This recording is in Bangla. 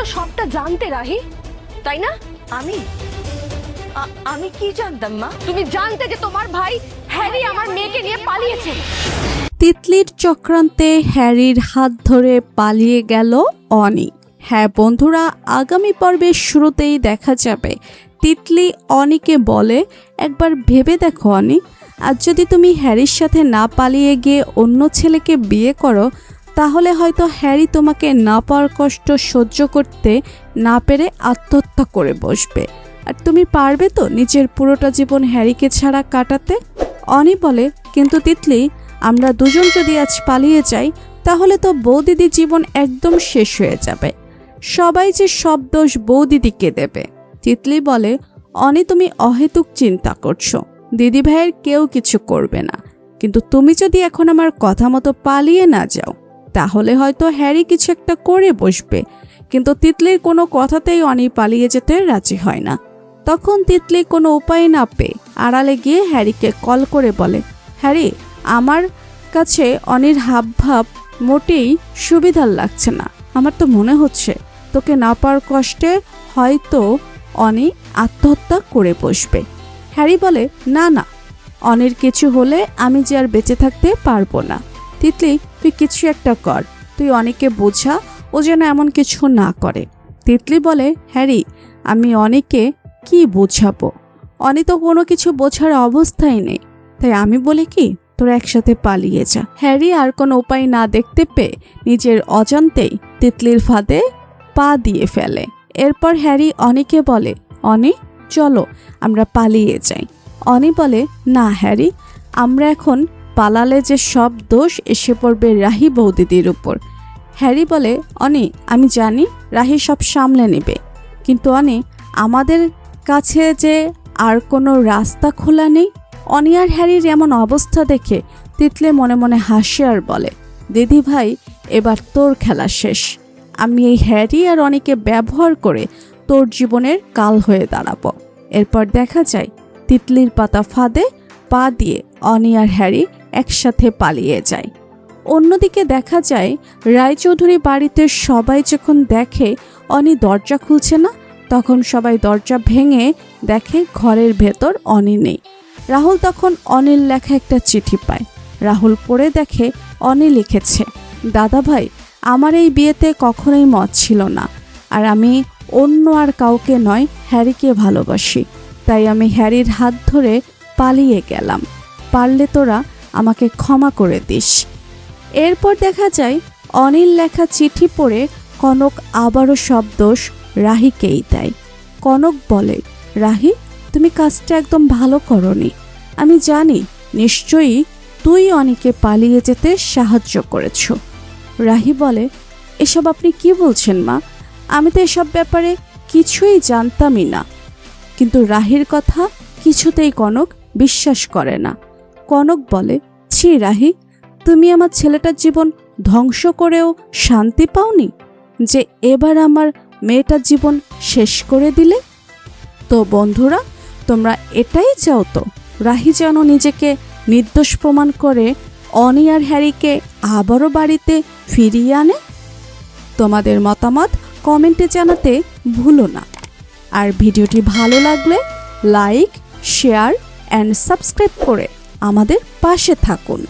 তো সবটা জানতে রাহি, তাই না? আমি আমি কি জানতাম মা? তুমি জানতে যে তোমার ভাই হ্যারি আমার মেয়েকে নিয়ে পালিয়েছে। তিতলির চক্রান্তে হ্যারির হাত ধরে পালিয়ে গেল অনি। হ্যাঁ বন্ধুরা, আগামী পর্বের শুরুতেই দেখা যাবে তিতলি অনিকে বলে, একবার ভেবে দেখো অনি, আজ যদি তুমি হ্যারির সাথে না পালিয়ে গিয়ে অন্য ছেলেকে বিয়ে করো, তাহলে হয়তো হ্যারি তোমাকে না পাওয়ার কষ্ট সহ্য করতে না পেরে আত্মহত্যা করে বসবে। আর তুমি পারবে তো নিজের পুরোটা জীবন হ্যারিকে ছাড়া কাটাতে? অনি বলে, কিন্তু তিতলি, আমরা দুজন যদি আজ পালিয়ে যাই তাহলে তো বৌদিদির জীবন একদম শেষ হয়ে যাবে। সবাই যে সব দোষ বৌদিদিকে দেবে। তিতলি বলে, অনি তুমি অহেতুক চিন্তা করছো, দিদি ভাইয়ের কেউ কিছু করবে না, কিন্তু তুমি যদি এখন আমার কথা মতো পালিয়ে না যাও তাহলে হয়তো হ্যারি কিছু একটা করে বসবে। কিন্তু তিতলির কোনো কথাতেই অনি পালিয়ে যেতে রাজি হয় না। তখন তিতলি কোনো উপায় না পেয়ে আড়ালে গিয়ে হ্যারিকে কল করে বলে, হ্যারি, আমার কাছে অনির হাবভাব মোটেই সুবিধার লাগছে না। আমার তো মনে হচ্ছে তোকে না পাওয়ার কষ্টে হয়তো অনি আত্মহত্যা করে বসবে। হ্যারি বলে, না না, অনির কিছু হলে আমি যে আর বেঁচে থাকতে পারবো না। তিতলি, তুই কিছু একটা কর, তুই অনিকে বোঝা ও যেন এমন কিছু না করে। তিতলি বলে, হ্যারি, আমি অনিকে কি বোঝাবো? অনি তো কোনো কিছু বোঝার অবস্থায় নেই, তাই আমি বলি কি, তোরা একসাথে পালিয়ে যা। হ্যারি আর কোনো উপায় না দেখতে পেয়ে নিজের অজান্তেই তিতলির ফাঁদে পা দিয়ে ফেলে। এরপর হ্যারি অনিকে বলে, অনি চলো আমরা পালিয়ে যাই। অনি বলে, না হ্যারি, আমরা এখন পালালে যে সব দোষ এসে পড়বে রাহি বৌদিদির উপর। হ্যারি বলে, অনি আমি জানি রাহি সব সামলে নেবে, কিন্তু অনি আমাদের কাছে যে আর কোনো রাস্তা খোলা নেই। অনি আর হ্যারির এমন অবস্থা দেখে তিতলি মনে মনে হাসে আর বলে, দিদি ভাই, এবার তোর খেলা শেষ। আমি এই হ্যারি আর অনিকে ব্যবহার করে তোর জীবনের কাল হয়ে দাঁড়াবো। এরপর দেখা যায় তিতলির পাতা ফাঁদে পা দিয়ে অনি আর হ্যারি একসাথে পালিয়ে যায়। অন্যদিকে দেখা যায় রায়চৌধুরী বাড়িতে সবাই যখন দেখে অনি দরজা খুলছে না, তখন সবাই দরজা ভেঙে দেখে ঘরের ভেতর অনি নেই। রাহুল তখন অনির লেখা একটা চিঠি পায়। রাহুল পড়ে দেখে অনি লিখেছে, দাদা ভাই, আমার এই বিয়েতে কখনোই মত ছিল না, আর আমি অন্য আর কাউকে নয় হ্যারিকে ভালোবাসি, তাই আমি হ্যারির হাত ধরে পালিয়ে গেলাম, পারলে তোরা আমাকে ক্ষমা করে দিস। এরপর দেখা যায় অনির লেখা চিঠি পড়ে কনক আবারও সব দোষ রাহিকেই দেয়। কনক বলে, রাহি, তুমি কাজটা একদম ভালো করনি। আমি জানি নিশ্চয়ই তুই অনিকে পালিয়ে যেতে সাহায্য করেছ। রাহি বলে, এসব আপনি কি বলছেন মা? আমি তো এসব ব্যাপারে কিছুই জানতামই না। কিন্তু রাহির কথা কিছুতেই কনক বিশ্বাস করে না। কনক বলে, ছি রাহি, তুমি আমার ছেলেটার জীবন ধ্বংস করেও শান্তি পাওনি, যে এবার আমার মেয়েটার জীবন শেষ করে দিলে। তো বন্ধুরা, তোমরা এটাই চাও তো রাহি যেন নিজেকে নির্দোষ প্রমাণ করে অনি আর হ্যারিকে আবারও বাড়িতে ফিরিয়ে আনে? তোমাদের মতামত কমেন্টে জানাতে ভুলো না। আর ভিডিওটি ভালো লাগলে লাইক, শেয়ার অ্যান্ড সাবস্ক্রাইব করে আমাদের পাশে থাকুন।